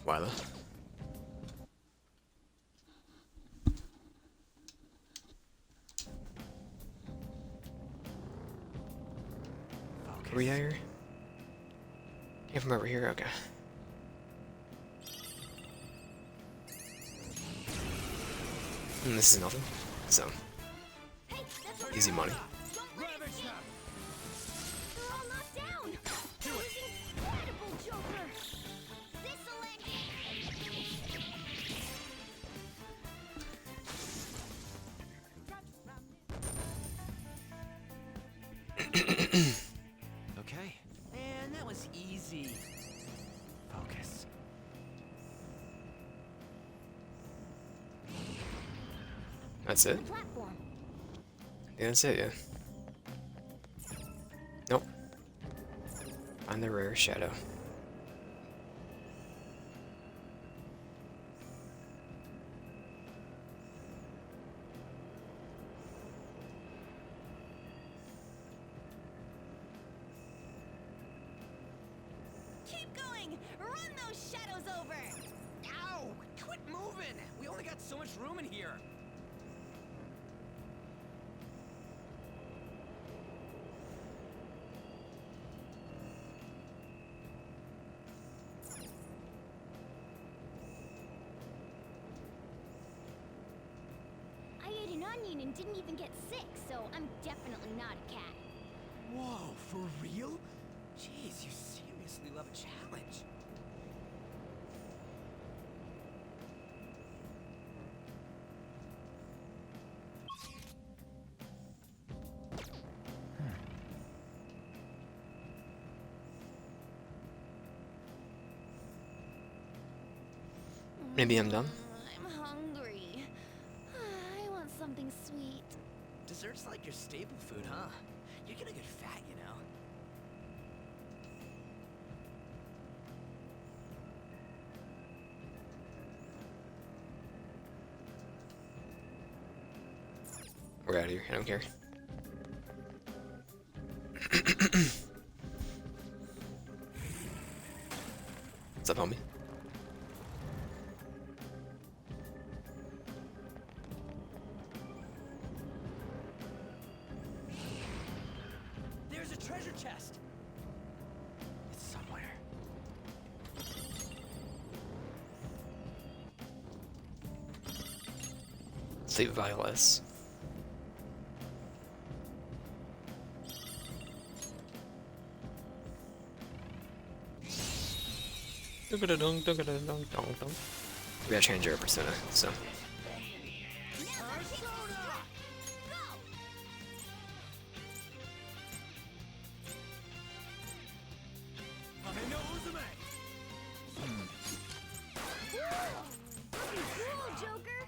Wyla. Are we here? Came from over here? Okay. And this is nothing. So, easy money. Okay. Man, that was easy. Focus. That's it? Yeah, that's it, yeah. Nope. Find the rare shadow. Keep going! Run those shadows over! Ow! Quit moving! We only got so much room in here. I ate an onion and didn't even get sick, so I'm definitely not a cat. Whoa, for real? Jeez, you seriously love a challenge. Maybe I'm done. I'm hungry. I want something sweet. Dessert's like your staple food, huh? You're gonna get fat, you know. We're out of here. I don't care. What's up, homie? There's a treasure chest. It's somewhere. Save Violets. We gotta change our persona, so. Cool, Joker!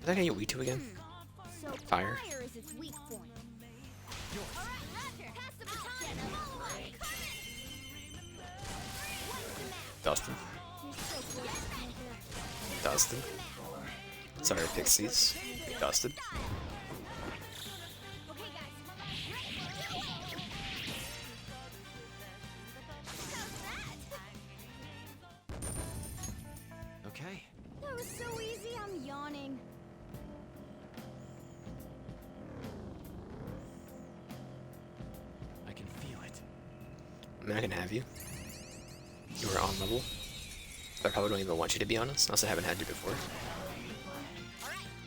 Is that how you weak to again? So Fire. fire is its weak point. Alright, Roger! Pass the baton and move on! What's the map? Dustin. You're so close, Joker. Dustin. Sorry, Pixies. Dustin. Okay, guys. How's that? Okay. That was so easy, I'm yawning. I can feel it. I mean, I can have you. You were on level. But I probably don't even want you to be honest. I also haven't had you before.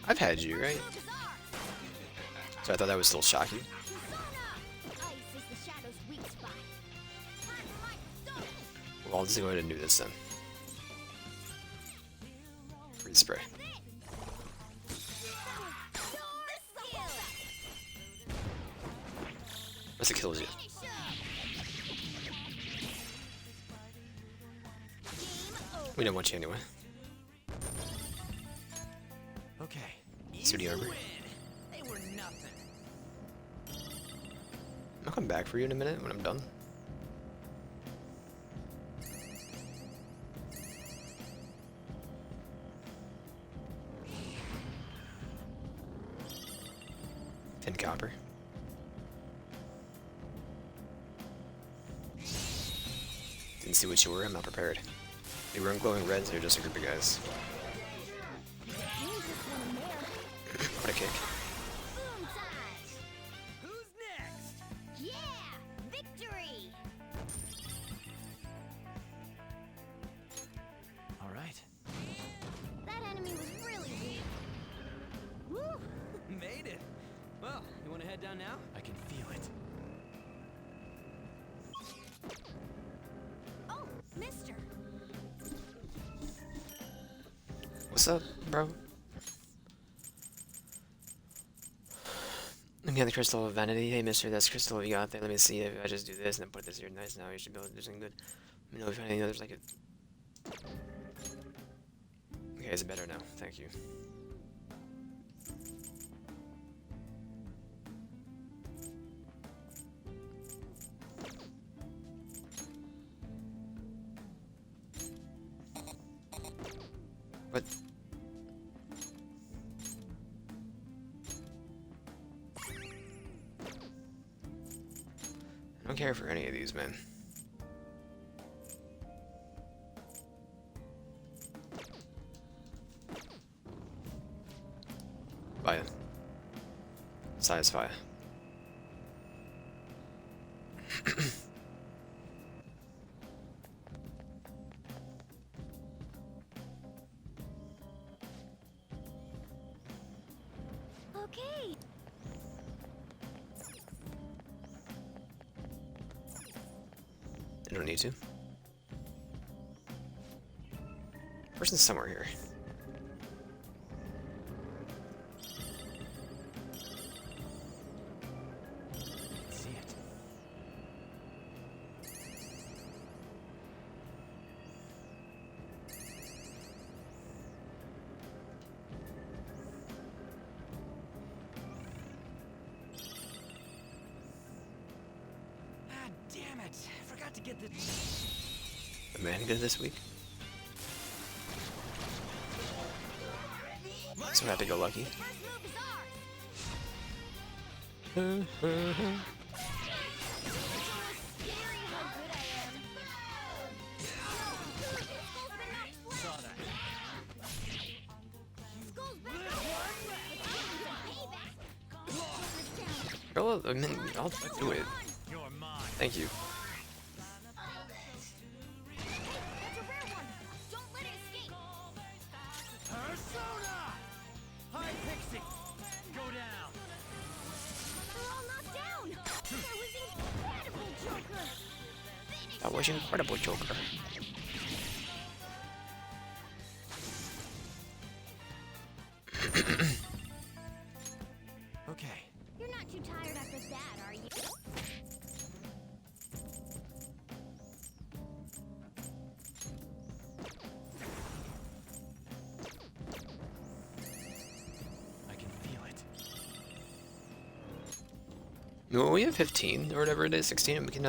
I've had you, right? So I thought that would still shock you. Ice is the shadow's weak spot. Well, I'll just go ahead and do this then. Freeze spray. Unless it kills you. We don't want you anyway. Okay. Suit Easy armor. win. They were nothing. I'll come back for you in a minute when I'm done. Tin copper. Didn't see what you were. I'm not prepared. They weren't glowing reds. They're just a group of guys. What a kick. Boom time! Who's next? Yeah! Victory! All right. That enemy was really weak. Woo! Made it. Well, you want to head down now? I can feel it. Oh, mister. What's up, bro? Let me get the Crystal of Vanity. Hey, mister, that's crystal you got there. Let me see if I just do this and then put this here. Nice, now you should be able to do something good. Let me know if you find any others like it. Okay, it's better now. Thank you. What? I don't care for any of these, man. Fire. Size fire. Okay. I don't need to. Person's somewhere here. See it. Ah, damn it. Forgot to get the... The man good this week. So happy-go-lucky. First move is ours. Scary how good I am. Skull's been knocked flat. Saw that. Skull's back at work. It's time for payback. Joker's down. Girl, I mean, I'll do it. You're mine. Thank you. Hey, that's a rare one. Don't let it escape. Persona! Hi, Pixie. Go down. They're all knocked down. That was incredible, Joker. Finish That was incredible, Joker. Okay. You're not too tired after that, are you? I can feel it. No, we have 15 or whatever it is, 16. We can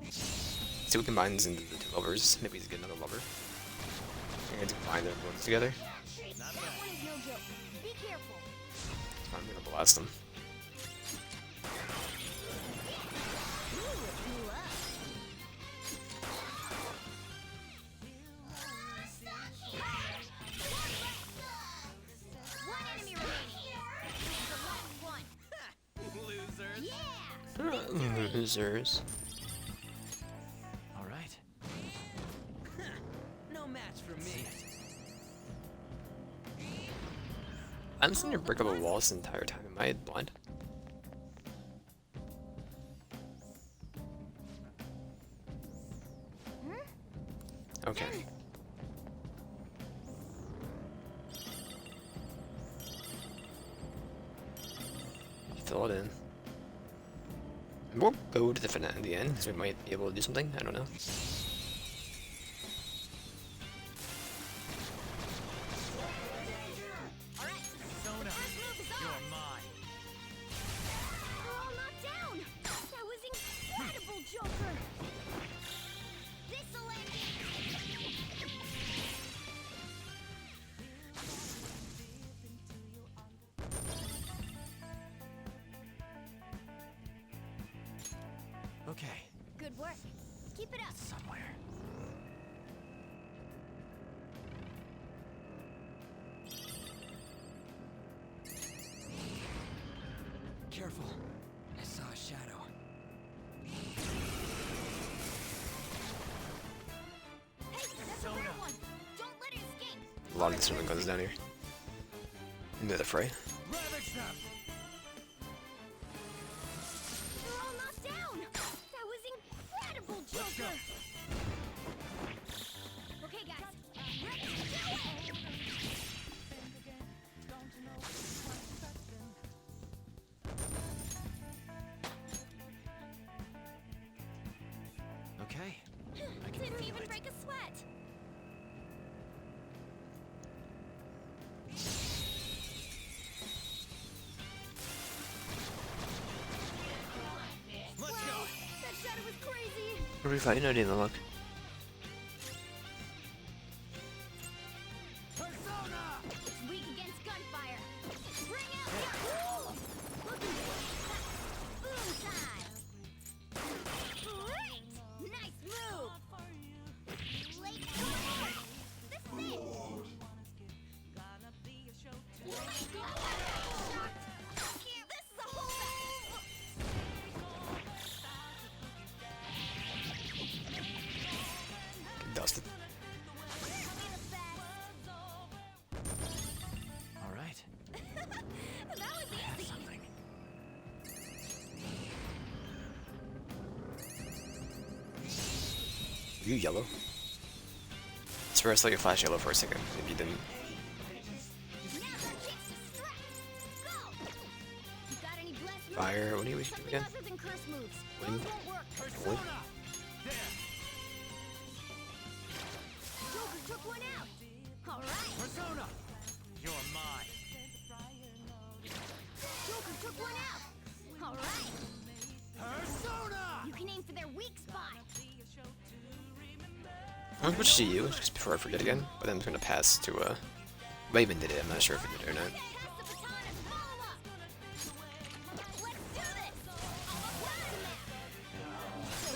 see what combines into the two lovers. Maybe we can get another lover. We're going to combine their ones together. That one is no joke. Be careful. I'm gonna blast them. Ooh, it blew up. One enemy remaining. The last one. Losers. Yeah. Losers. All right. No match for me. I'm sitting here brick up a wall this entire time. Am I blind? Okay. Fill it in. And we'll go to the finale in the end, because we might be able to do something. I don't know. Alright. Persona. First move is You're ours. mine. We're all knocked down. That was incredible, Joker. This'll end it. Okay. Good work. Keep it up. Somewhere. Careful. I saw a shadow. Hey, that's a red one. Don't let it escape. A lot of this one goes down here. Into the fray. Ravage them! They're all knocked down. That was incredible, Joker. Okay, guys. Let's do it. Okay. I can Didn't feel even it. break a sweat. Let's Wow, go! that shadow was crazy. What are we fighting? I didn't look. Persona! It's weak against gunfire. Bring out your look at this. Boom time. Great. Nice move. Late comer. This is it. Oh my God. Can't. This is a whole. Dusted. All right. That was I have easy. something. Are you yellow? I swear I saw you flash yellow for a second. If you didn't. Now's our chance to strike. Go. You got any blessed moves? Fire. What do you do Something again? other than curse moves. Wind. Those won't work. Persona! There! Joker took one out. All right. Persona! You're mine. Joker took one out. All right. Persona! You can aim for their weak spot. I'm gonna switch to you just before I forget again. But then I'm gonna pass to Raven did it. I'm not sure if he did it or not. Okay, pass the baton and follow up. Let's do this.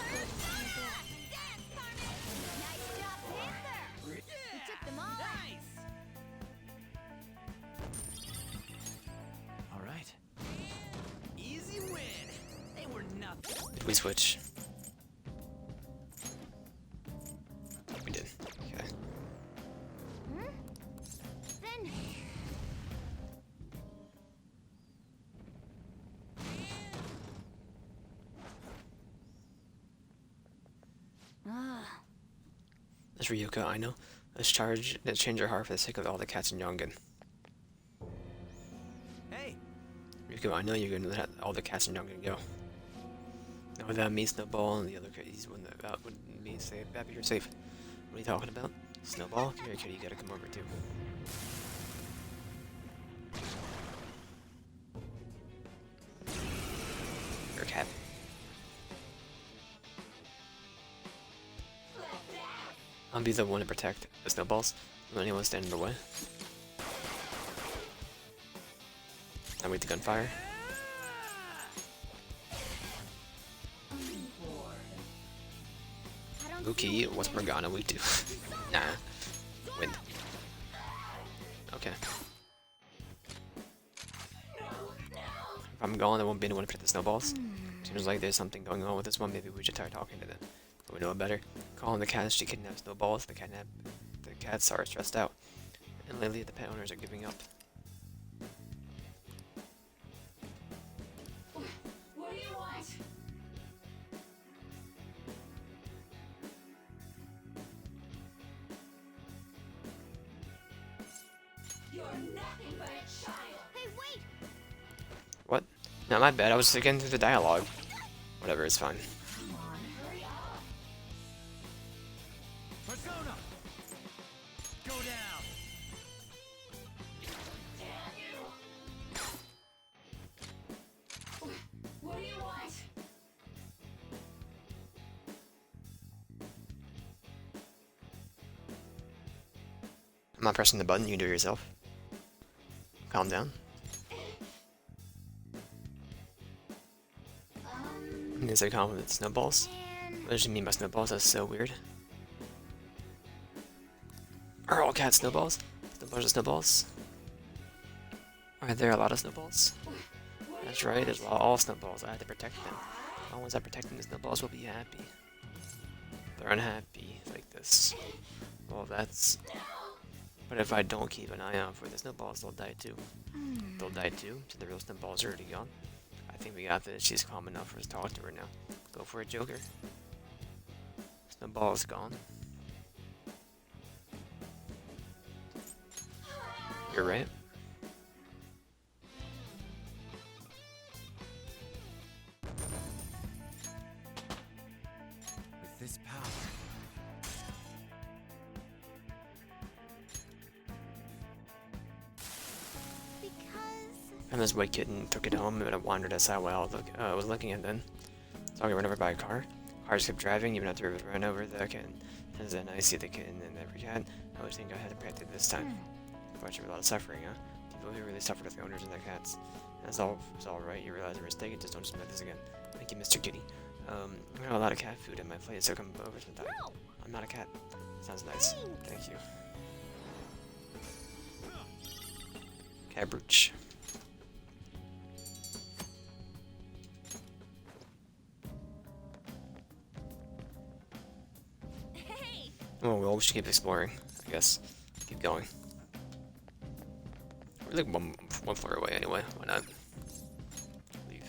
Persona! Dance, Carmen. Nice job, Panther. We took them all out. All right. Easy win. They were nothing. Did we switch? We did. Okay. Then. Ah. That's Ryuka, I know. Let's change your heart for the sake of all the cats in Yongen. Hey, Ryuka, I know you're gonna let all the cats in Yongen go. Not without me, Snowball, and the other kitties without me safe. Happy you're safe. What are you talking about? Snowball? Come here, kitty, you gotta come over too. You're a cat. I'll be the one to protect the snowballs. Don't let anyone stand in the way. I wait the gunfire. I don't Luki, what's Morgana weak to? Nah. Wind. Okay. If I'm gone, I won't be anyone to protect the snowballs. Seems like there's something going on with this one. Maybe we should try talking to them. So we know it better. Calling the cats to kidnap snowballs. The cats are stressed out. And lately the pet owners are giving up. What do you want? You're nothing but a child. Hey, wait! What? No, my bad. I was getting through the dialogue. Whatever, it's fine. Come on, hurry up. Persona! Go down! Damn you! What do you want? I'm not pressing the button. You can do it yourself. Calm down. I'm gonna say calm with snowballs. Man. What does you mean by snowballs? That's so weird. Are all cats snowballs? Snowballs are snowballs? Are there a lot of snowballs? What That's right, there's all snowballs. I have to protect them. The ones that protect them, the snowballs will be happy. They're unhappy like this. Well, that's... But if I don't keep an eye out for the snowballs, they'll die too. They'll die too, so the real snowballs are already gone. I think we got this. She's calm enough for us to talk to her now. Go for it, Joker. Snowball's gone. You're right. With this power, Because And this white kitten took it home and it wandered outside while I was looking at them. So I got run over by a car. Car just kept driving even after it run over the kitten. And then I see the kitten and every cat. I always think I had to protect it this time. Watching a lot of suffering, huh? People who really suffered with the owners and their cats. That's all. It's all right. You realize a mistake. Just don't submit this again. Thank you, Mr. Kitty. I have a lot of cat food in my plate, so come over sometime. no. I'm not a cat. Sounds nice. Thank you. Cat brooch. Hey, Oh well, we should keep exploring. I guess. Keep going. We're like one floor away anyway. Why not? Leave.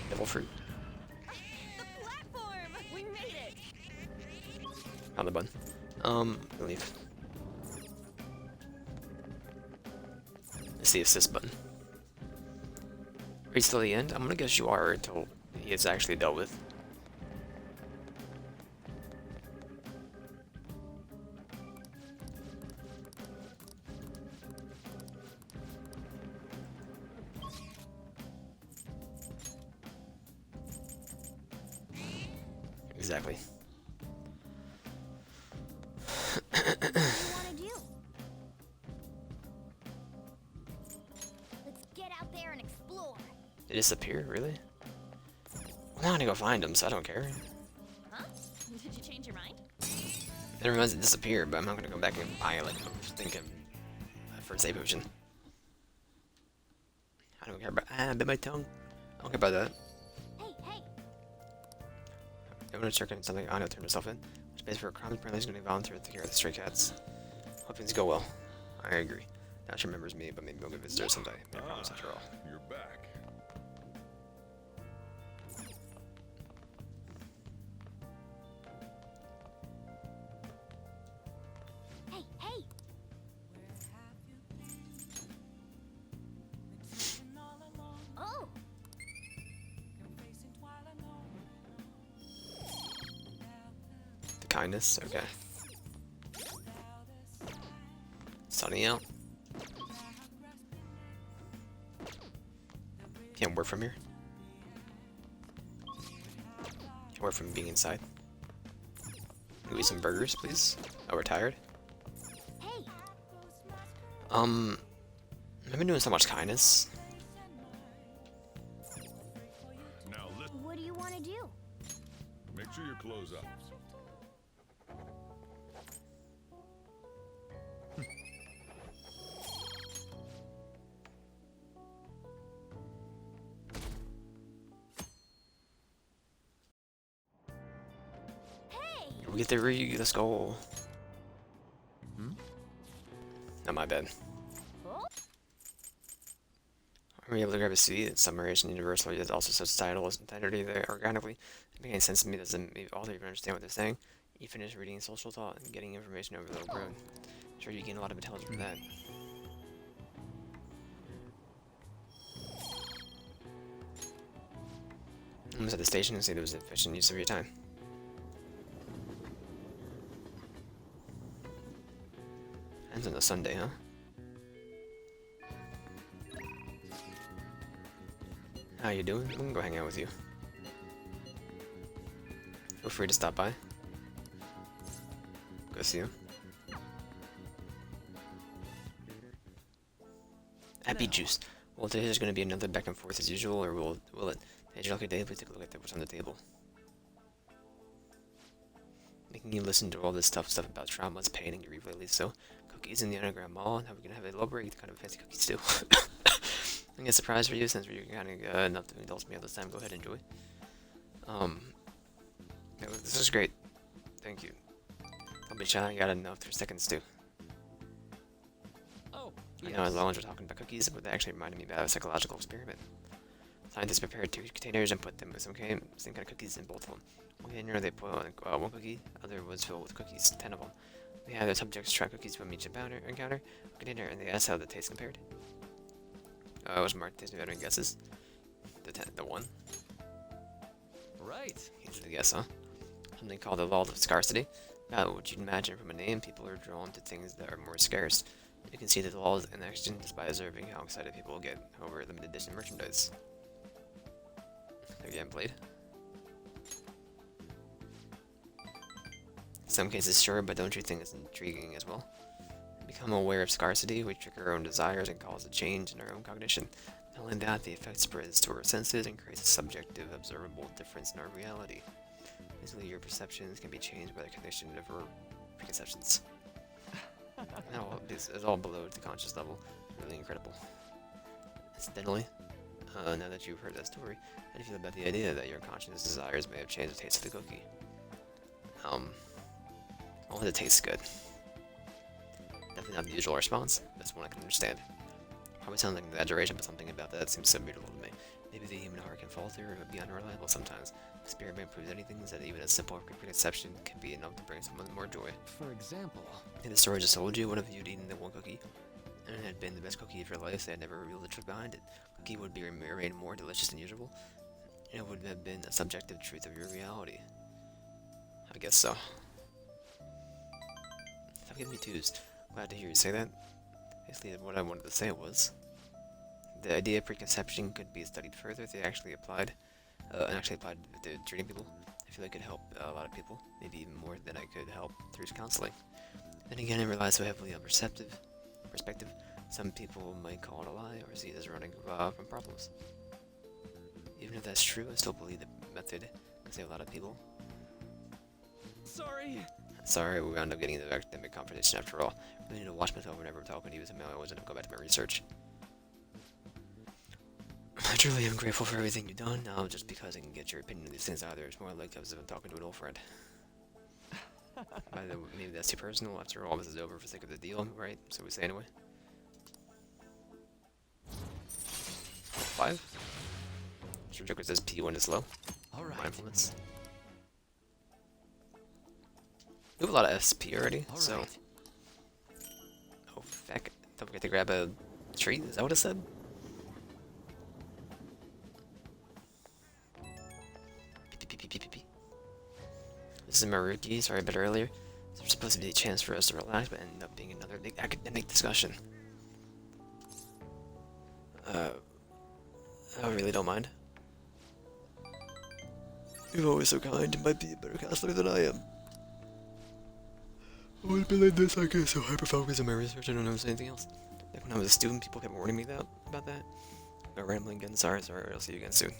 Devil fruit. the platform. We made it. On the button. Leave. It's the assist button. Are you still at the end? I'm gonna guess you are until he gets actually dealt with. Exactly. What do you want to do? Let's get out there and explore. They disappear, really? Well, now I need to go find them, so I don't care. Huh? Did you change your mind? It reminds it disappear, but I'm not gonna go back and buy like I was thinking first aid potion. I don't care about I bit my tongue. I don't care about that. Hey, hey. I'm gonna check in something I know turned himself in. Space for a crime apparently he's gonna volunteer to take care of the stray cats. Hope things go well. I agree. Now she remembers me, but maybe we'll go visit her someday. No promise after all. You're back. Hey, hey. Oh, The kindness, okay. Sunny out. Can't work from here. Can't work from being inside. Can we eat some burgers, please? Oh, we're tired. hey. I've been doing so much kindness. Now listen. What do you want to do? Make sure your clothes up. Hey. We get the skull. Not my bad. Oh. Are we able to grab a CD that Submerged and Universal yet also such title as entirety there organically? It makes any sense to me. Doesn't the author even understand what they're saying? You finish reading social thought and getting information over the road. Sure, you gain a lot of intelligence from that. I was at the station and said it was efficient use of your time. Ends on a Sunday, huh? How you doing? We can go hang out with you. Feel free to stop by. Go see you. Happy juice. Well, today's going to be another back and forth as usual, or will it? Made your lucky day, please take a look at what's on the table. Making you listen to all this stuff about traumas, pain, and grief lately, so cookies in the underground mall, now we're gonna have a elaborate kind of fancy cookies too. I guess a surprise for you since we're kind of enough to indulge me all this time. Go ahead and enjoy. Yeah, this is great. Thank you. Don't be shy, I got enough for seconds too. Oh, You know, as long as we're talking about cookies, but that actually reminded me about a psychological experiment. Scientists prepared 2 containers and put them with same kind of cookies in both of them. One container they put on 1 cookie, other was filled with cookies, 10 of them. They had the subjects try cookies from each encounter, container, and they asked how the taste compared. It was marked tasting better than guesses. The 1. right. Easy to guess, huh? Something called the law of scarcity. About what you'd imagine from a name, people are drawn to things that are more scarce. You can see the law is in action just by observing how excited people get over limited edition merchandise. Again, played. In some cases, sure, but don't you think it's intriguing as well? Become aware of scarcity, we trigger our own desires and cause a change in our own cognition. Not only that, the effect spreads to our senses and creates a subjective, observable difference in our reality. Basically, your perceptions can be changed by the cognition of our preconceptions. It's all below the conscious level. Really incredible. Incidentally, now that you've heard that story, how do you feel about the idea that your conscious desires may have changed the taste of the cookie? Only it tastes good. Definitely not the usual response. That's one I can understand. Probably sounds like an exaggeration, but something about that seems so beautiful to me. Maybe the human heart can falter or be unreliable sometimes. Experiment proves anything that even a simple preconception can be enough to bring someone more joy. For example, In the story I just told you, what if you'd eaten the 1 cookie, and it had been the best cookie of your life, they had never revealed the truth behind it? The cookie would be remain more delicious than usual, and it would have been a subjective truth of your reality. I guess so. Stop giving me 2s. Glad to hear you say that. Basically, what I wanted to say was, the idea of preconception could be studied further if they actually applied to treating people. I feel like it could help a lot of people, maybe even more than I could help through counseling. Then again, it relies so heavily on perspective. Some people might call it a lie or see it as running from problems. Even if that's true, I still believe the method can save a lot of people. Sorry, we wound up getting into the academic conversation after all. I really need to watch myself whenever I'm talking to you, so I always end up going back to my research. I truly am grateful for everything you've done. Now, just because I can get your opinion on these things out there, it's more like as if I'm talking to an old friend. Maybe that's too personal. After all, this is over for the sake of the deal, right? So we say anyway. 5. Mr. Joker says P1 is low. alright. Mindfulness. We have a lot of SP already, so. Oh, feck. Don't forget to grab a tree. Is that what it said? P. This is my rookie. Sorry a bit earlier. There's supposed to be a chance for us to relax, but ended up being another big academic discussion. I really don't mind. You're always so kind. You might be a better counselor than I am. I would be like this, I get so hyper-focused on my research, I don't know if there's anything else. Like when I was a student, people kept warning me about that. I'm rambling again, sorry, I'll see you again soon.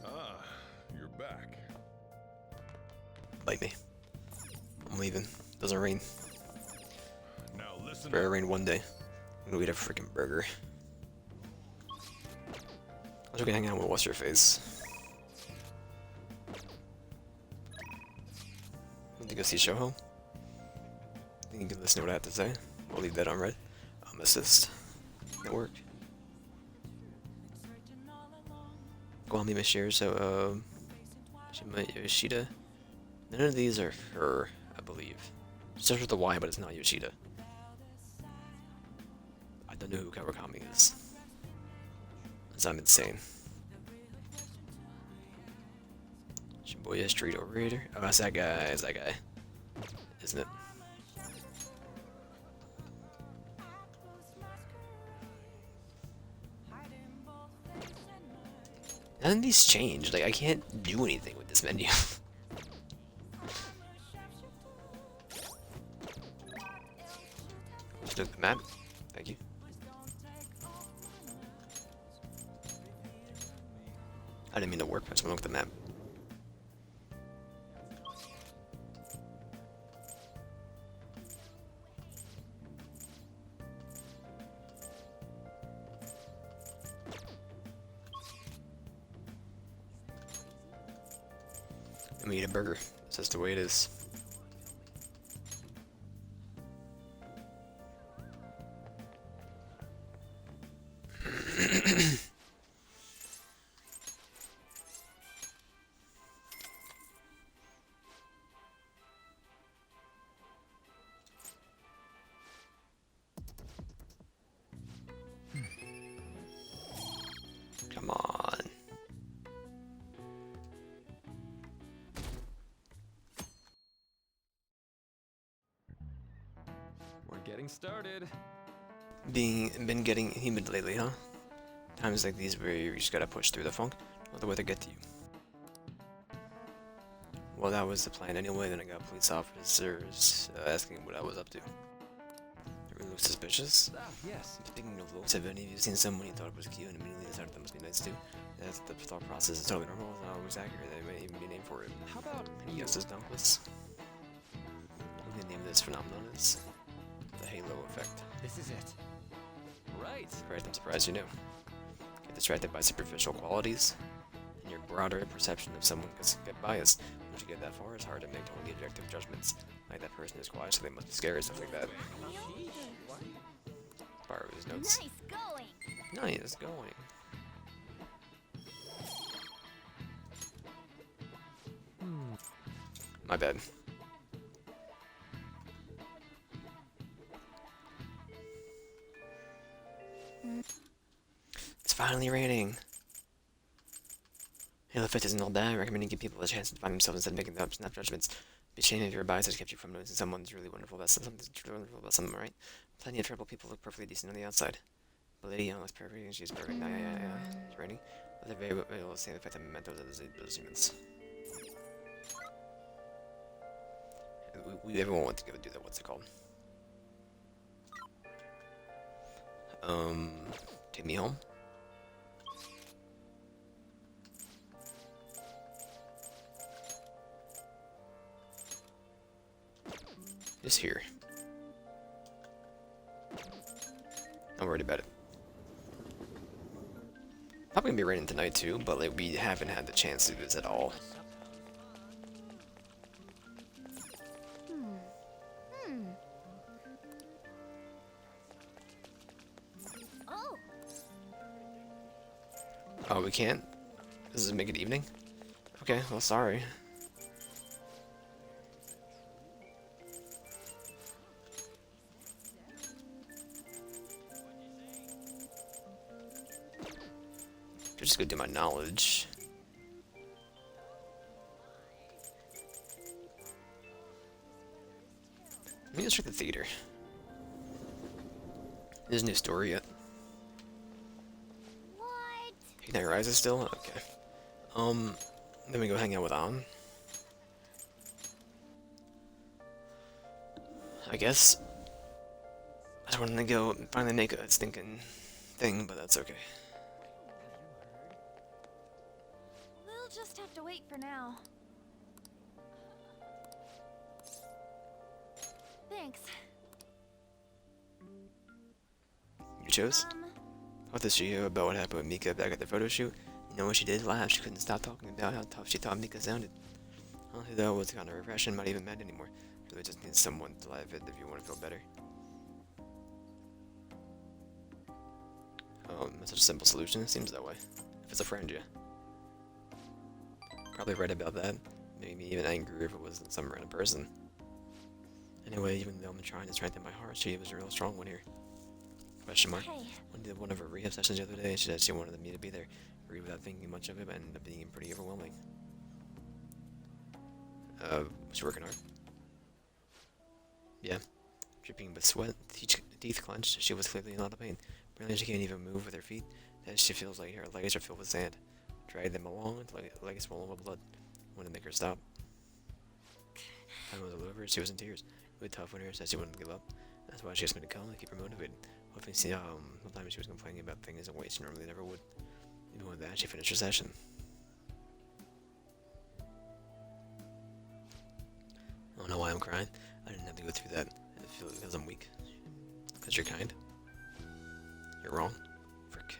Ah, you're back. Bite me. I'm leaving. Doesn't rain. Now listen Better up. rain one day. I'm gonna eat a freaking burger. I was gonna hang out with what's your face. Want to go see Shoho? I think you can listen to what I have to say. I'll leave that on red. Assist. Network. Guami Mashir, so Shima Yoshida. None of these are her, I believe. It starts with a Y, but it's not Yoshida. I don't know who Kawakami is. I'm insane. Shibuya Street Orator. Oh, that's that guy. It's that guy. Isn't it? None of these changed. Like, I can't do anything with this menu. Just look at the map. I didn't mean to warp. I just want to look at the map. Let me eat a burger. That's just the way it is. Come on. We're getting started. Been getting humid lately, huh? Times like these where you just gotta push through the funk, let the weather get to you. Well, that was the plan anyway. Then I got police officers asking what I was up to. It really looks suspicious. Ah, yes. Speaking of looks, have any of you seen someone you thought it was cute and immediately decided that must be nice too? That's the thought process is totally normal. It's not always accurate. There may even be a name for it. How about Any guesses, Dunkless? The name of this phenomenon is the halo effect. This is it. Right. Correct, I'm surprised you knew. Get distracted by superficial qualities, and your broader perception of someone gets biased. Once you get that far, it's hard to make totally objective judgments. Like that person is quiet, so they must be scary, stuff like that. Borrow his notes. Nice going. Nice going. My bad. It's finally raining. Halo effect isn't all bad. I recommend you give people a chance to find themselves instead of making up snap judgments. Be ashamed if your biases kept you from noticing someone's really wonderful. That's something's truly wonderful about someone, right? Plenty of trouble people look perfectly decent on the outside. But Lady Young looks perfect and she's perfect. Yeah. It's raining. But they're very able to see the effect of mementos of those humans. Everyone wants to go do that. What's it called? Take me home. Just here. Not worried about it. Probably gonna be raining tonight too, but like we haven't had the chance to do this at all. Oh, Oh, we can't? Does it make it evening? Okay, well, sorry. Just go do my knowledge. Let me just check the theater. There's a new story yet. what? Ignite Rises still? Okay. Then we go hang out with An. I guess. I just wanted to go finally make a stinking thing, but that's okay. We'll just have to wait for now. Thanks. You chose? What did she hear about what happened with Mika back at the photo shoot? You know what she did? Laugh. She couldn't stop talking about how tough she thought Mika sounded. Honestly, though, was kind of refreshing, not even mad anymore. Really just needs someone to laugh at if you want to feel better. That's such a simple solution. It seems that way. If it's a friend, yeah. Probably right about that. Maybe me even angry if it was some random person. Anyway, even though I'm trying to strengthen my heart, she was a real strong one here. Question mark. Hey, Went to one of her rehab sessions the other day. She said she wanted me to be there. Agreed without thinking much of it, but ended up being pretty overwhelming. Was she working hard? Yeah. Dripping with sweat, teeth clenched, she was clearly in a lot of pain. Apparently she can't even move with her feet, as she feels like her legs are filled with sand. Dragged them along until her legs swollen with blood. Wanted to make her stop. Time was all over, she was in tears. It was tough when her said she wanted to give up. That's why she asked me to come and keep her motivated. Hopefully, sometimes she was complaining about things in ways she normally never would. Even with that, she finished her session. don't know why I'm crying. I didn't have to go through that. I feel because I'm weak. Because you're kind. You're wrong. Frick.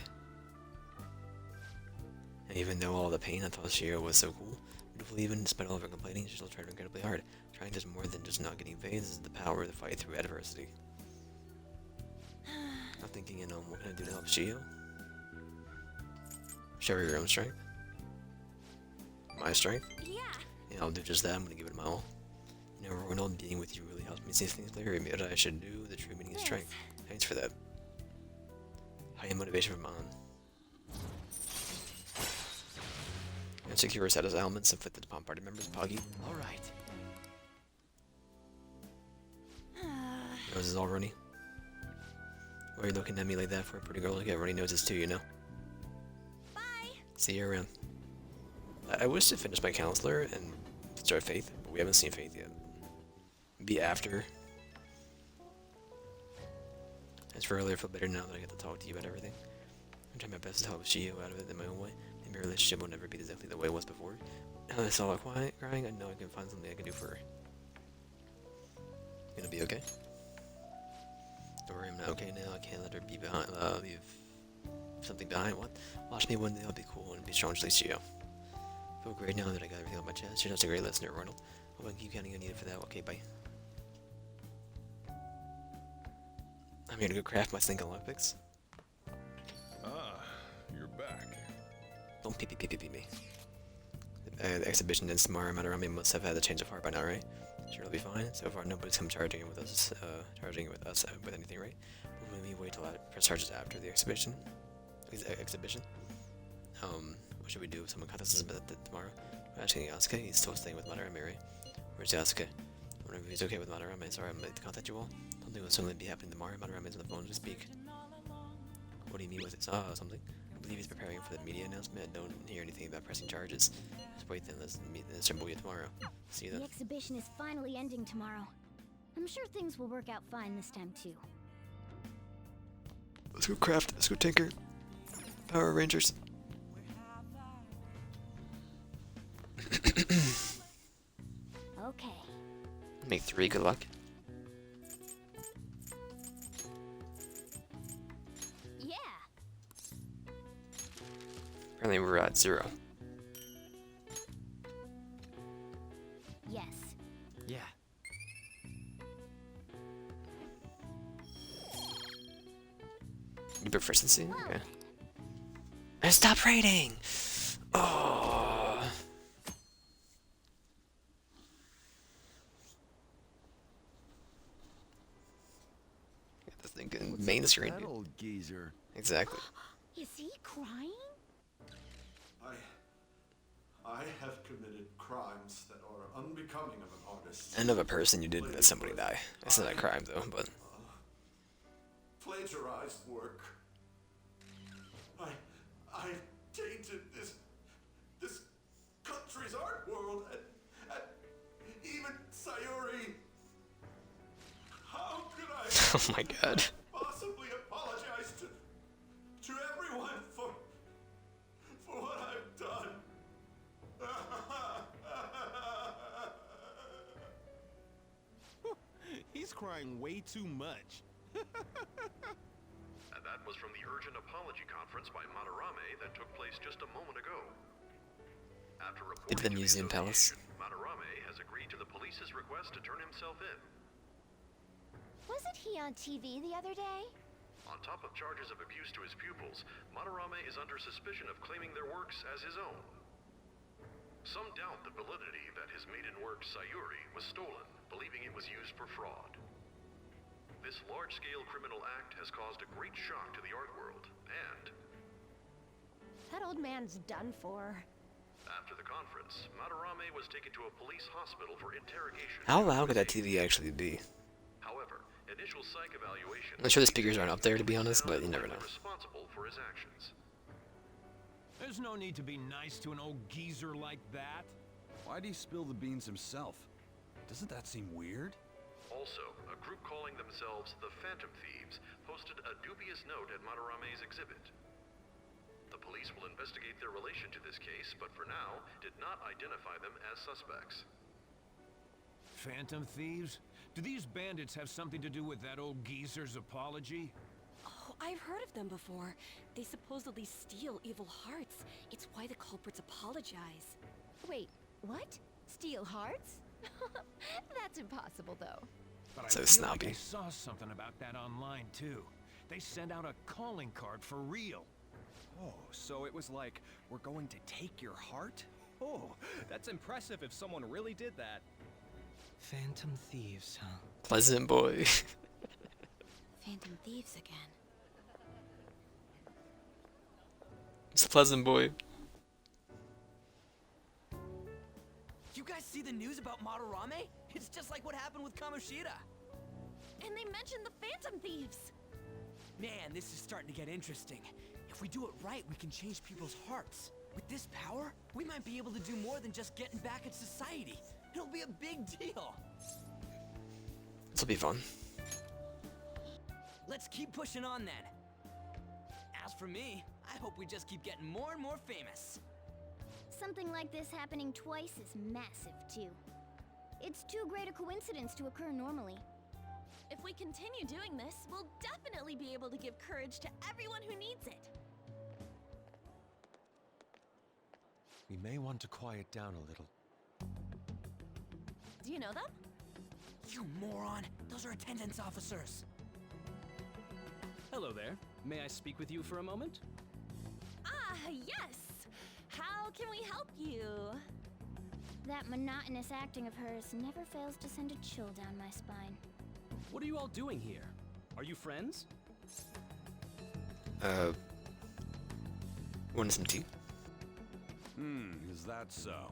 And even though all the pain, I thought Shio was so cool. Beautiful even, despite all of her complaining, she still tried incredibly hard. Trying does more than just not getting fades, is the power to fight through adversity. I'm thinking, what can I do to help Shio? Show her your own strength. My strength? Yeah. Yeah, I'll do just that. I'm gonna give it my all. You know, Ronald, being with you really helps me see things clearer. Maybe what I should do, the true meaning of strength. Thanks for that. High motivation from on. And secure status elements inflicted upon party members. Poggy. All right. Noses all runny. Why are you looking at me like that for a pretty girl to get runny noses too, you know? Bye. See you around. I wish to finish my counselor and start Faith, but we haven't seen Faith yet. Be after. As for earlier, I feel better now that I get to talk to you about everything. I'm trying my best to help Shio out of it in my own way. Maybe our relationship will never be exactly the way it was before. Now that I saw her quiet crying, I know I can find something I can do for her. Gonna be okay? Don't worry, I'm not okay now. I can't let her be behind. Leave something behind. What? Watch me one day. I'll be cool and be strong, just like Shio. I feel great now that I got everything off my chest. You're such a great listener, Ronald. Hope I can keep counting on you for that. Okay, bye. I'm here to go craft my stinking lockpicks. Ah, you're back. Don't pee me. The exhibition ends tomorrow. Madarame must have had a change of heart by now, right? Sure, it'll be fine. So far, nobody's come charging with us with anything, right? We'll maybe wait till I press charges after the exhibition. What should we do if someone contacts us about it tomorrow? We're asking Yasuke. He's still staying with Madarame, right? Where's Yasuke? I wonder if he's okay with Madarame. Sorry, I'm late to contact you all. Something will certainly be happening tomorrow. Madarame's on the phone to speak. What do you mean with it? Something? I believe he's preparing for the media announcement. I don't hear anything about pressing charges. Just wait then, let's meet in Shibuya tomorrow. See you then. The exhibition is finally ending tomorrow. I'm sure things will work out fine this time too. Let's go craft, let's go tinker. Power Rangers. Okay. Make 3, good luck. Yeah. Apparently we're at 0. Yes. Yeah. Your proficiency? Okay. And stop raiding! Oh. Get this thing in main screen, That dude. old geezer. Exactly. Is he crying? I have committed crimes that are unbecoming of an artist. And of a person you did let somebody die. That's not a crime though, but Plagiarized work. I tainted this country's art world and even Sayuri. How could I oh my god. possibly apologize to everyone for what I've done? He's crying way too much. And that was from the urgent apology conference by Madarame that took place just a moment ago. After reporting the to Museum Palace. association, Madarame has agreed to the police's request to turn himself in. Wasn't he on TV the other day? On top of charges of abuse to his pupils, Madarame is under suspicion of claiming their works as his own. Some doubt the validity that his maiden work, Sayuri, was stolen, believing it was used for fraud. This large-scale criminal act has caused a great shock to the art world, and That old man's done for. after the conference, Madarame was taken to a police hospital for interrogation. How loud could that TV actually be? However, initial psych evaluation. I'm sure the speakers aren't up there to be honest, but you never know. Responsible for his actions. There's no need to be nice to an old geezer like that. Why'd he spill the beans himself? Doesn't that seem weird? Also, a group calling themselves the Phantom Thieves posted a dubious note at Madarame's exhibit. The police will investigate their relation to this case, but for now, did not identify them as suspects. Phantom thieves? Do these bandits have something to do with that old geezer's apology? Oh, I've heard of them before. They supposedly steal evil hearts. It's why the culprits apologize. Wait, what? Steal hearts? That's impossible, though. But So I feel like snobby. I saw something about that online, too. They sent out a calling card for real. Oh, so it was like, we're going to take your heart? Oh, that's impressive if someone really did that. Phantom thieves, huh? Pleasant boy. Phantom thieves again. He's a pleasant boy. You guys see the news about Madarame? It's just like what happened with Kamoshida. And they mentioned the Phantom thieves. Man, this is starting to get interesting. If we do it right, we can change people's hearts. With this power, we might be able to do more than just getting back at society. It'll be a big deal. This will be fun. Let's keep pushing on then. As for me, I hope we just keep getting more and more famous. Something like this happening twice is massive, too. It's too great a coincidence to occur normally. If we continue doing this, we'll definitely be able to give courage to everyone who needs it. We may want to quiet down a little. Do you know them? You moron! Those are attendance officers. Hello there. May I speak with you for a moment? Ah, yes! How can we help you? That monotonous acting of hers never fails to send a chill down my spine. What are you all doing here? Are you friends? Want some tea? Is that so?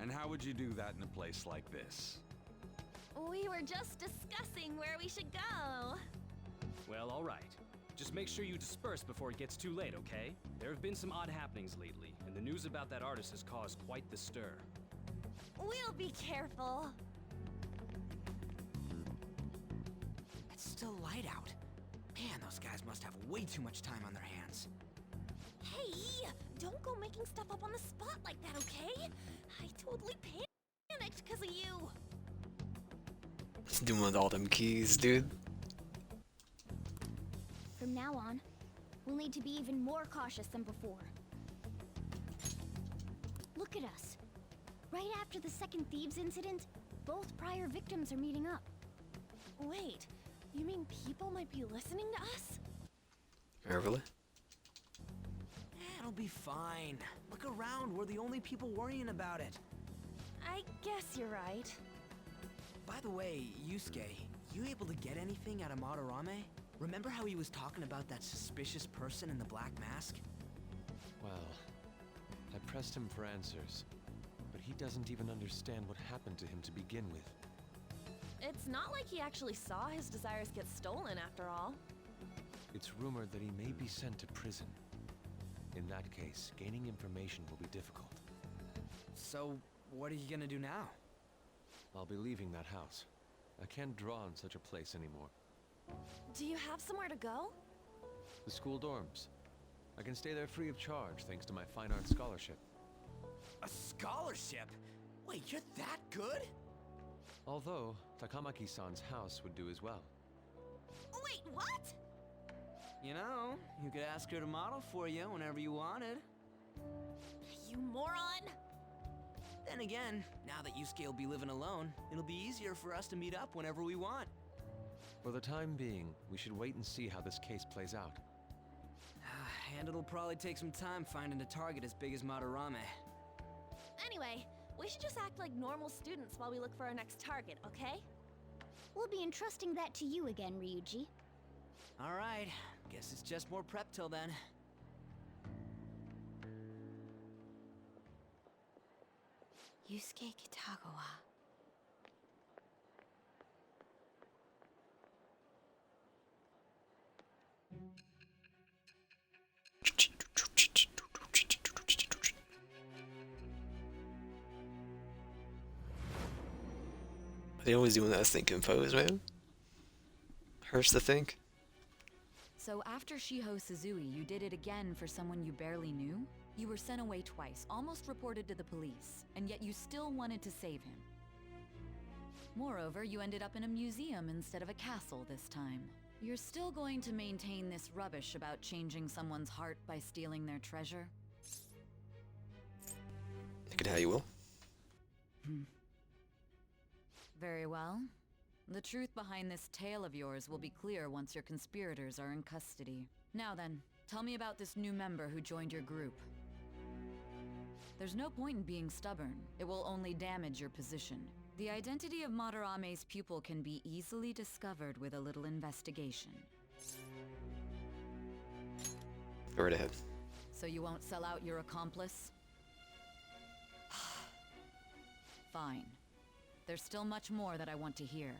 And how would you do that in a place like this? We were just discussing where we should go. Well, all right. Just make sure you disperse before it gets too late, okay? There have been some odd happenings lately, and the news about that artist has caused quite the stir. We'll be careful. It's still light out. Man, those guys must have way too much time on their hands. Hey, don't go making stuff up on the spot like that, okay? I totally panicked because of you. What's doing with all them keys, dude? From now on, we'll need to be even more cautious than before. Look at us. Right after the second Thieves incident, both prior victims are meeting up. Wait, you mean people might be listening to us? Really? It'll be fine. Look around, we're the only people worrying about it. I guess you're right. By the way, Yusuke, you able to get anything out of Madarame? Remember how he was talking about that suspicious person in the black mask? Well, I pressed him for answers, but he doesn't even understand what happened to him to begin with. It's not like he actually saw his desires get stolen after all. It's rumored that he may be sent to prison. In that case, gaining information will be difficult. So, what are you gonna do now? I'll be leaving that house. I can't draw in such a place anymore. Do you have somewhere to go? The school dorms. I can stay there free of charge thanks to my fine arts scholarship. A scholarship? Wait, you're that good? Although, Takamaki-san's house would do as well. Wait, what? You know, you could ask her to model for you whenever you wanted. You moron! Then again, now that Yusuke will be living alone, it'll be easier for us to meet up whenever we want. For the time being, we should wait and see how this case plays out. And it'll probably take some time finding a target as big as Madarame. Anyway, we should just act like normal students while we look for our next target, okay? We'll be entrusting that to you again, Ryuji. Alright, guess it's just more prep till then. Yusuke Kitagawa. They always doing that thinking pose, man. Hurts to think. So after Shiho Suzui, you did it again for someone you barely knew? You were sent away twice, almost reported to the police, and yet you still wanted to save him. Moreover, you ended up in a museum instead of a castle this time. You're still going to maintain this rubbish about changing someone's heart by stealing their treasure? Take it how you will. Very well. The truth behind this tale of yours will be clear once your conspirators are in custody. Now then, tell me about this new member who joined your group. There's no point in being stubborn. It will only damage your position. The identity of Madarame's pupil can be easily discovered with a little investigation. Go right ahead. So you won't sell out your accomplice? Fine. There's still much more that I want to hear.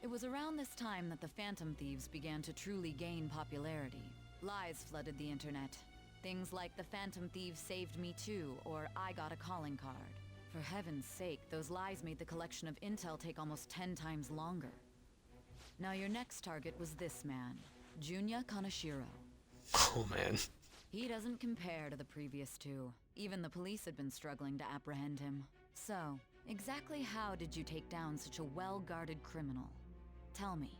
It was around this time that the Phantom Thieves began to truly gain popularity. Lies flooded the internet. Things like the Phantom Thieves saved me too, or I got a calling card. For heaven's sake, those lies made the collection of intel take almost 10 times longer. Now your next target was this man, Junya Kaneshiro. Oh man. He doesn't compare to the previous two. Even the police had been struggling to apprehend him. So, exactly how did you take down such a well-guarded criminal? Tell me.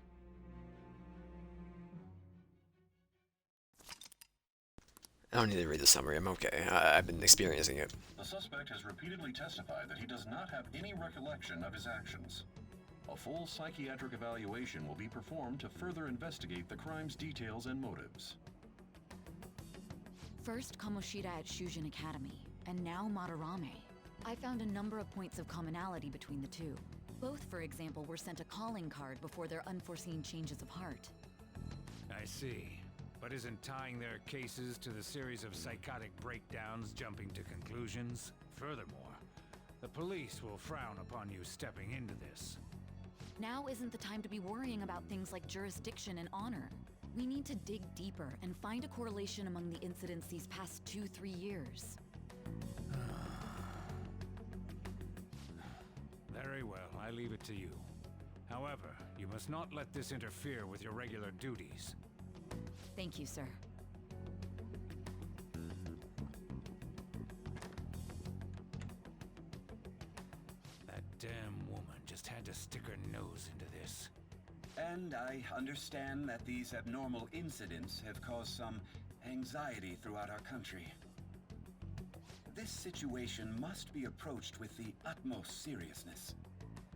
I don't need to read the summary, I'm okay. I've been experiencing it. The suspect has repeatedly testified that he does not have any recollection of his actions. A full psychiatric evaluation will be performed to further investigate the crime's details and motives. First Kamoshida at Shujin Academy, and now Madarame. I found a number of points of commonality between the two. Both, for example, were sent a calling card before their unforeseen changes of heart. I see. But isn't tying their cases to the series of psychotic breakdowns jumping to conclusions? Furthermore, the police will frown upon you stepping into this. Now isn't the time to be worrying about things like jurisdiction and honor. We need to dig deeper and find a correlation among the incidents these past 2-3 years. Very well, I leave it to you. However, you must not let this interfere with your regular duties. Thank you, sir. That damn woman just had to stick her nose into this. And I understand that these abnormal incidents have caused some anxiety throughout our country. This situation must be approached with the utmost seriousness.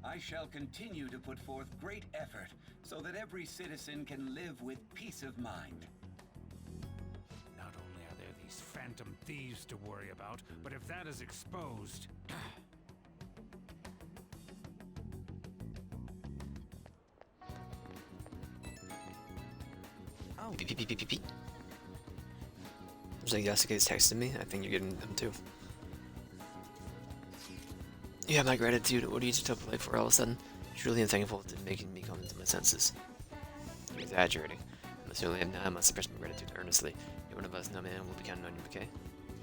I shall continue to put forth great effort so that every citizen can live with peace of mind. Not only are there these Phantom Thieves to worry about, but if that is exposed... Oh. Beep, beep, beep, beep, beep. Looks like Yasuke's texting me. I think you're getting them too. You have my gratitude. What do you just like for all of a sudden? Truly and thankful to making me come into my senses. I'm exaggerating. I certainly am now. I must express my gratitude earnestly. You're one of us. No man will be counting on you, okay?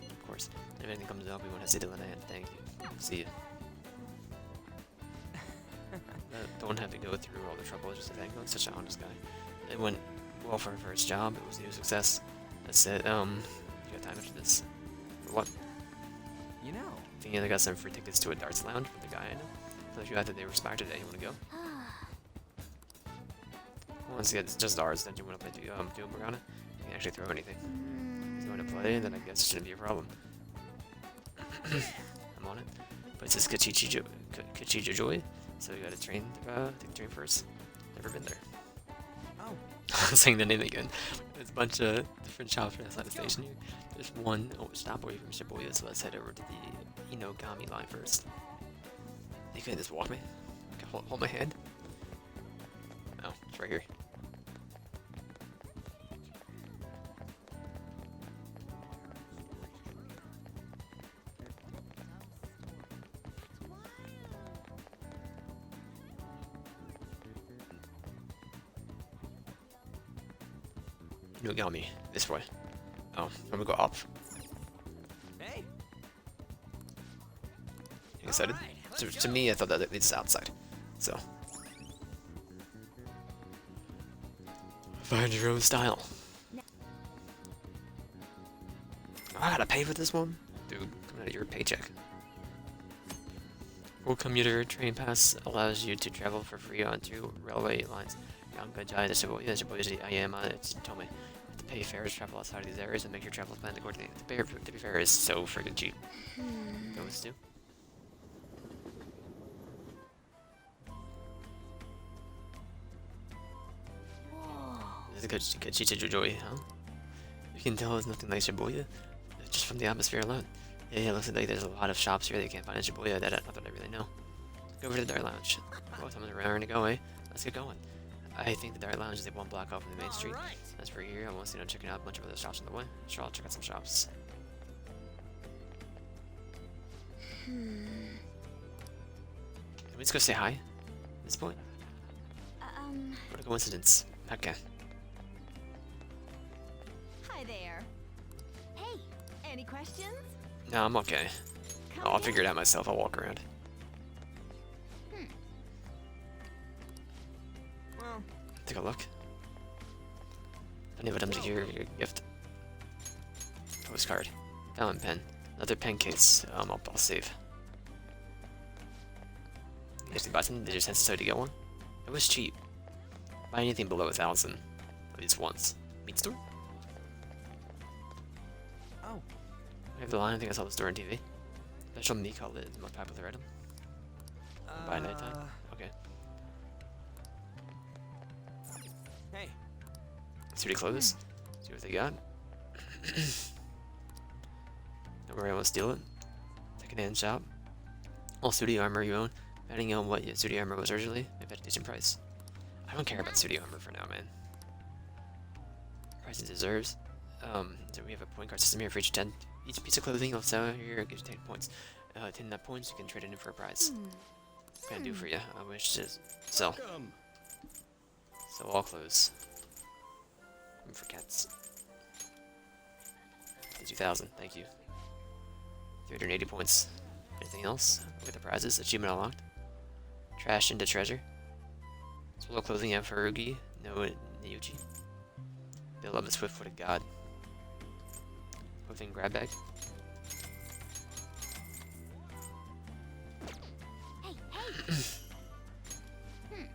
Of course. And if anything comes up, we won't hesitate to lend a hand. Thank you. See ya. Don't have to go through all the trouble just to thank you. I'm such an honest guy. It went well for her first job. It was a huge success. That's it. You got time after this? For what? You know. I think I got some free tickets to a darts lounge with the guy I know. So if you had that they were expired today, you want to go? Once it's just darts, then you want to play Duo Morgana. You can actually throw anything. If you want to play, then I guess it shouldn't be a problem. I'm on it. But it says Kachija Joy, so you gotta train, take the train first. Never been there. Oh. I'm saying the name again. There's a bunch of different shops right outside the station here. There's one stop away from Shibuya, so let's head over to the Inogami line first. You can just walk me? Okay, hold my hand? Oh, it's right here. Inogami, this way. Oh, I'm gonna go up. Hey. You excited? To me, I thought that it's outside. So. Find your own style. I gotta pay for this one? Dude, coming out of your paycheck. World Commuter Train Pass allows you to travel for free on 2 railway lines. Yanggajai to Shibuya, Shibuya to Ayama, to Tome. To pay fares, travel outside of these areas, and make your travel plan accordingly. To be fair, is so freaking cheap. Those two. This is Kachicha Jojoy, huh? You can tell it's nothing like Shibuya, just from the atmosphere alone. Yeah, it looks like there's a lot of shops here that you can't find in Shibuya that I really know. Let's go over to the Dart Lounge. Oh, someone's around to go, eh? Let's get going. I think the Dart Lounge is like 1 block off from the main street. As for here, I want to checking out a bunch of other shops on the way. Sure, I'll check out some shops. Can we just go say hi at this point? What a coincidence. Okay. Hi there. Hey, any questions? No, I'm okay. I'll figure it out myself. I'll walk around. Well, Take a look. Any items here, your gift. Postcard. Fountain pen. Another pen case. I'll save. Here's the button. Did you sense so to get one? It was cheap. Buy anything below 1,000. At least once. Meat store? Oh. I have the line. I think I saw the store on TV. Special meat cutlet is the most popular item. By nighttime? Okay. Hey. See what he closes. See what they got. Don't worry, I won't steal it. Second-hand shop. All studio armor you own. Depending on what your studio armor was originally, maybe at a decent price. I don't care about studio armor for now, man. Price it deserves. So we have a point card system here for each piece of clothing you'll sell here gives you 10 points. 10 net points, you can trade it in for a prize. What can I do for you? I wish to sell. Sell all clothes. For cats. 2,000, thank you. 380 points. Anything else? Look at the prizes. Achievement unlocked. Trash into treasure. Solo clothing at Harugi. No Niyuchi. Build up a swift-footed god. Clothing grab bag. Hey, hey.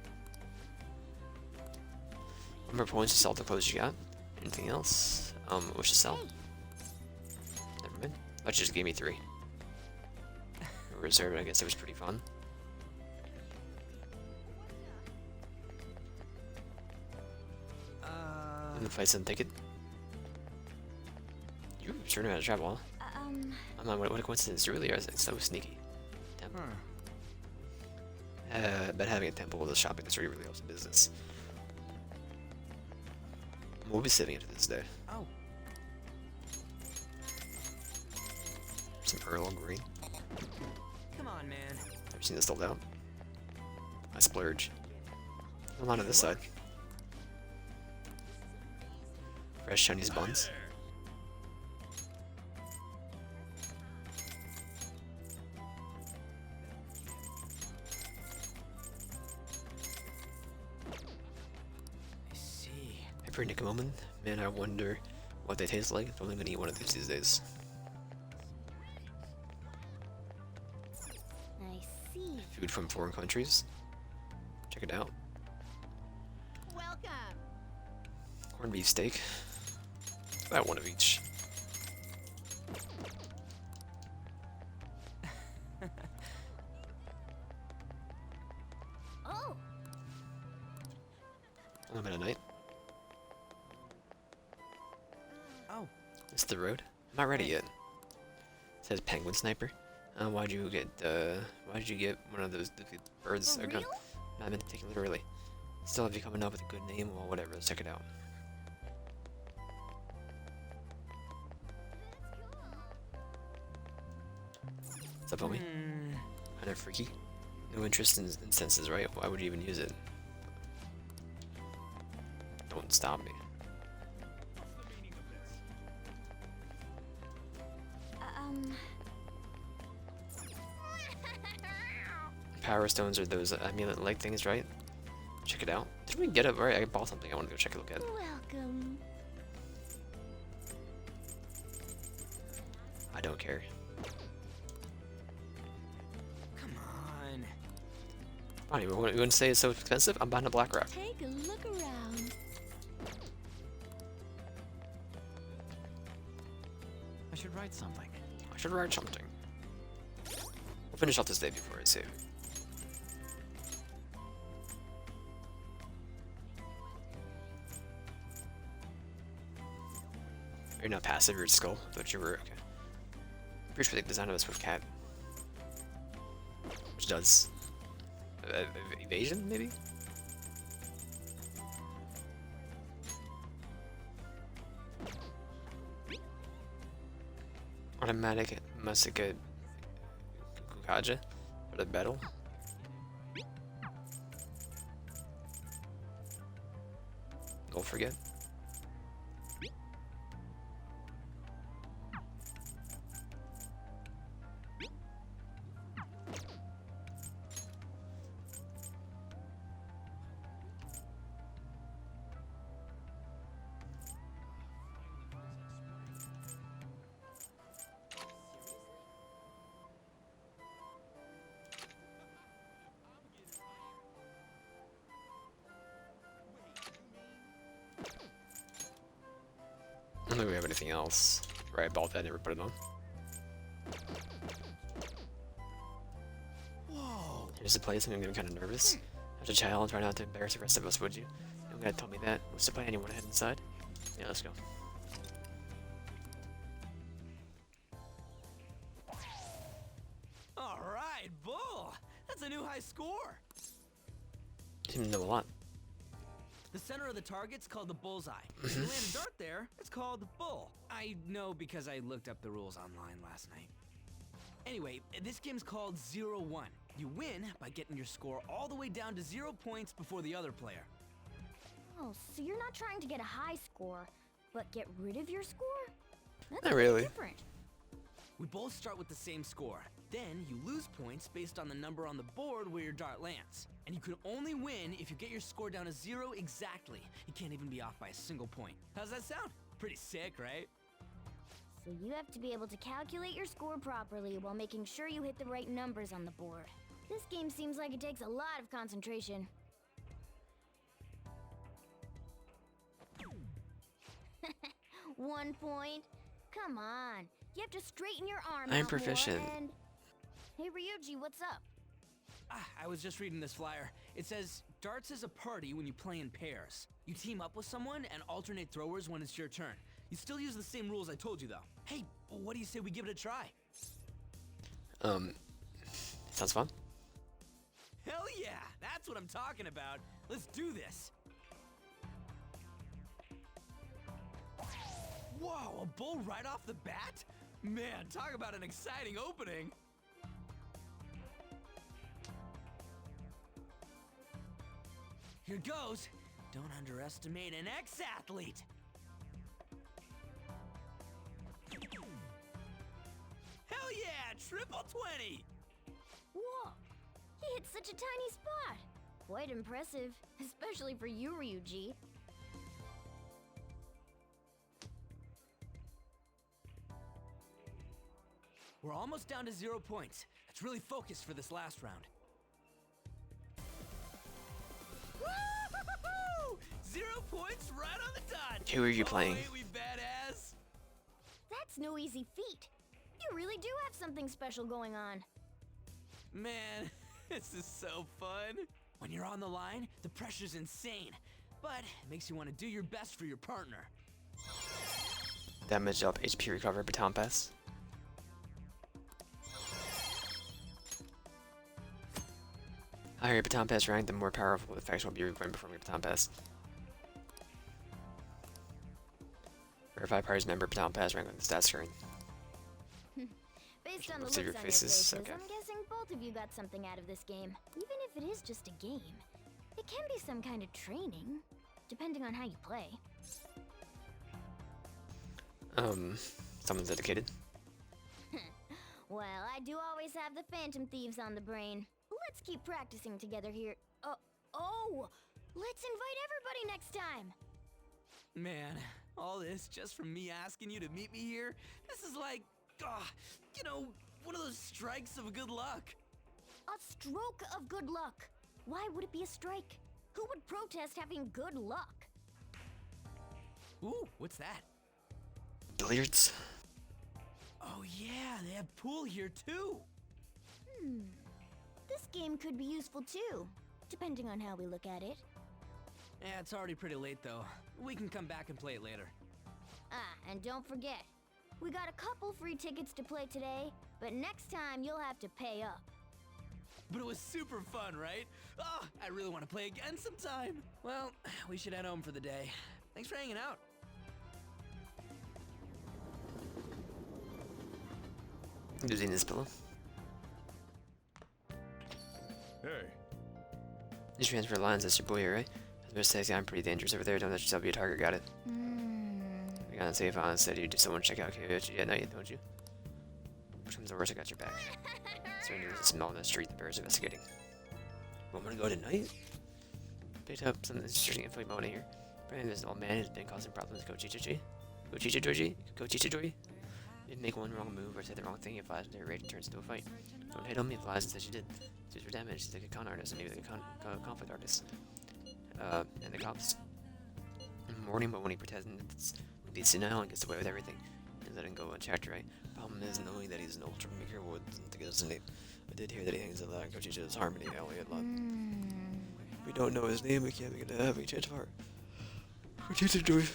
Number of points to sell the clothes you got. Anything else? Wish to sell? Never mind. That just gave me 3. Reserve, I guess it was pretty fun. And the place and ticket. You sure know how to travel, huh? I'm on, what a coincidence, you really are so sneaky. Temple. But having a temple with a shopping district really helps the business. We'll be saving it to this day. Oh. Some Earl Green. Come on, man. Never seen this sold out. I splurge. I'm on to this side. Fresh Chinese buns. I see. Hey, for Nick moment, man, I wonder what they taste like. I'm only gonna eat one of these days. I see. Food from foreign countries. Check it out. Welcome. Corned beef steak. About one of each. Oh. I'm at night. Oh. It's the road. I'm not ready yet. It says penguin sniper. Why'd you get one of those birds? For Or gun? real? No, I meant to take it literally. Still, if you're coming up with a good name, well, whatever. Let's check it out. What's up, homie? Kinda freaky. No interest in senses, right? Why would you even use it? Don't stop me. Power stones are those amulet-like things, right? Check it out. Did we get it? Right, I bought something. I want to go check a look at it. Welcome. I don't care. Come on. Fine, you wouldn't say it's so expensive? I'm buying a Blackrock. Take a look around. I should write something. I should write something. We'll finish off this day before I save. You're not passive, you're skull. I thought you were. Okay. Pretty sure they designed a Swift Cat. Which does. Evasion, maybe? Automatic Masika Kukaja for the battle. Don't forget. I don't think we have anything else. Right, about that, never put it on. Whoa! Here's the place, I'm getting kind of nervous. As a child, try not to embarrass the rest of us, would you? You don't gotta tell me that. What's the plan? You wanna head inside? Yeah, let's go. Alright, Bull! That's a new high score! You seem to know a lot. The center of the target's called the bullseye. If you land a dart there, it's called bull. I know because I looked up the rules online last night. Anyway, this game's called 0-1. You win by getting your score all the way down to 0 points before the other player. Oh, so you're not trying to get a high score, but get rid of your score? That's Not a bit really. different. We both start with the same score. Then you lose points based on the number on the board where your dart lands. And you can only win if you get your score down to 0 exactly. You can't even be off by a single point. How's that sound? Pretty sick, right? So you have to be able to calculate your score properly while making sure you hit the right numbers on the board. This game seems like it takes a lot of concentration. One point? Come on. You have to straighten your arm I'm out proficient. more and... Hey Ryuji, what's up? I was just reading this flyer. It says, darts is a party when you play in pairs. You team up with someone and alternate throwers when it's your turn. You still use the same rules I told you though. Hey, what do you say we give it a try? Sounds fun. Hell yeah, that's what I'm talking about. Let's do this. Whoa, a bull right off the bat? Man, talk about an exciting opening. Here goes. Don't underestimate an ex-athlete. Hell yeah, triple 20. Whoa! He hit such a tiny spot! Quite impressive, especially for you, Ryuji. We're almost down to 0 points. Let's really focus for this last round. Woo-hoo-hoo-hoo! 0 points right on the dot. Who are you playing? Ain't we badass? That's no easy feat. You really do have something special going on. Man, this is so fun. When you're on the line, the pressure's insane, but it makes you want to do your best for your partner. Damage up, HP recover, baton pass. Higher your baton pass rank, the more powerful effects will be required before your baton pass. Verify party's member baton pass rank on the stats screen. Based on the Let's looks see on your your faces, faces, okay. I'm guessing both of you got something out of this game. Even if it is just a game, it can be some kind of training, depending on how you play. Someone's dedicated. Well, I do always have the Phantom Thieves on the brain. Let's keep practicing together here. Oh! Let's invite everybody next time! Man, all this just from me asking you to meet me here? This is like, you know, one of those strikes of good luck. A stroke of good luck. Why would it be a strike? Who would protest having good luck? Ooh, what's that? Billiards. Oh yeah, they have pool here too. This game could be useful too, depending on how we look at it. Yeah, it's already pretty late though. We can come back and play it later. Ah, and don't forget, we got a couple free tickets to play today, but next time you'll have to pay up. But it was super fun, right? Oh, I really want to play again sometime. Well, we should head home for the day. Thanks for hanging out. Using this pillow. Hey. You transfer lines, that's your boy here, right? I was gonna say, I'm pretty dangerous over there, don't let yourself be a target, got it? I got to say, if I said you do someone check out Kyoichi at night, don't you? Which comes the worst, I got your back. So you smell in the street, the bears investigating. Want me to go tonight? Picked up some interesting info you might want to hear. Apparently there's an old man who's been causing problems with Kochichijoji. You make one wrong move or say the wrong thing, he flies into a rage and turns into a fight. Don't hit him, he flies and says you did. Suits for damage, he's like a con artist, maybe like a conflict artist. And the cops warn him, but when he pretends to be senile and gets away with everything, and let him go unchecked, right? Problem is knowing that he's an ultra maker wouldn't get his name. I did hear that he hangs a lot of Kochichi's Harmony Alley a lot. We don't know his name, we can't make it have a chance for Kochichijoji.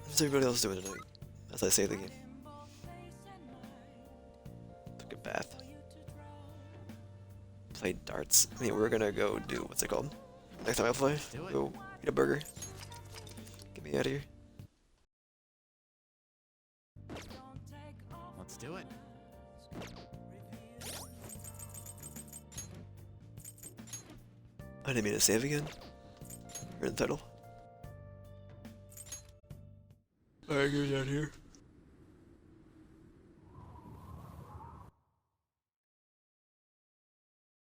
What's everybody else doing tonight? As I say the game. Took a bath. Played darts. I mean, we're gonna go do, what's it called? Next time I play, go eat a burger. Get me out of here. Let's do it. I didn't mean to save again. We're in the title. Alright, get out here.